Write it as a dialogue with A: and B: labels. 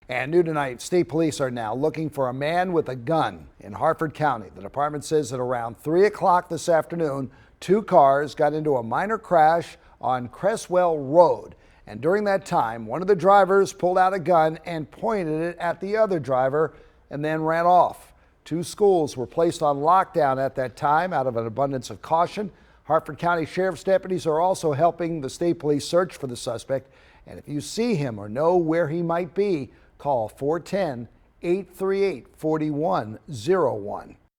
A: And new tonight, state police are now looking for a man with a gun in Harford County. The department says that around 3 o'clock this afternoon, two cars got into a minor crash on Cresswell Road. And during that time, one of the drivers pulled out a gun and pointed it at the other driver and then ran off. Two schools were placed on lockdown at that time out of an abundance of caution. Harford County Sheriff's deputies are also helping the state police search for the suspect. And if you see him or know where he might be, call 410-838-4101.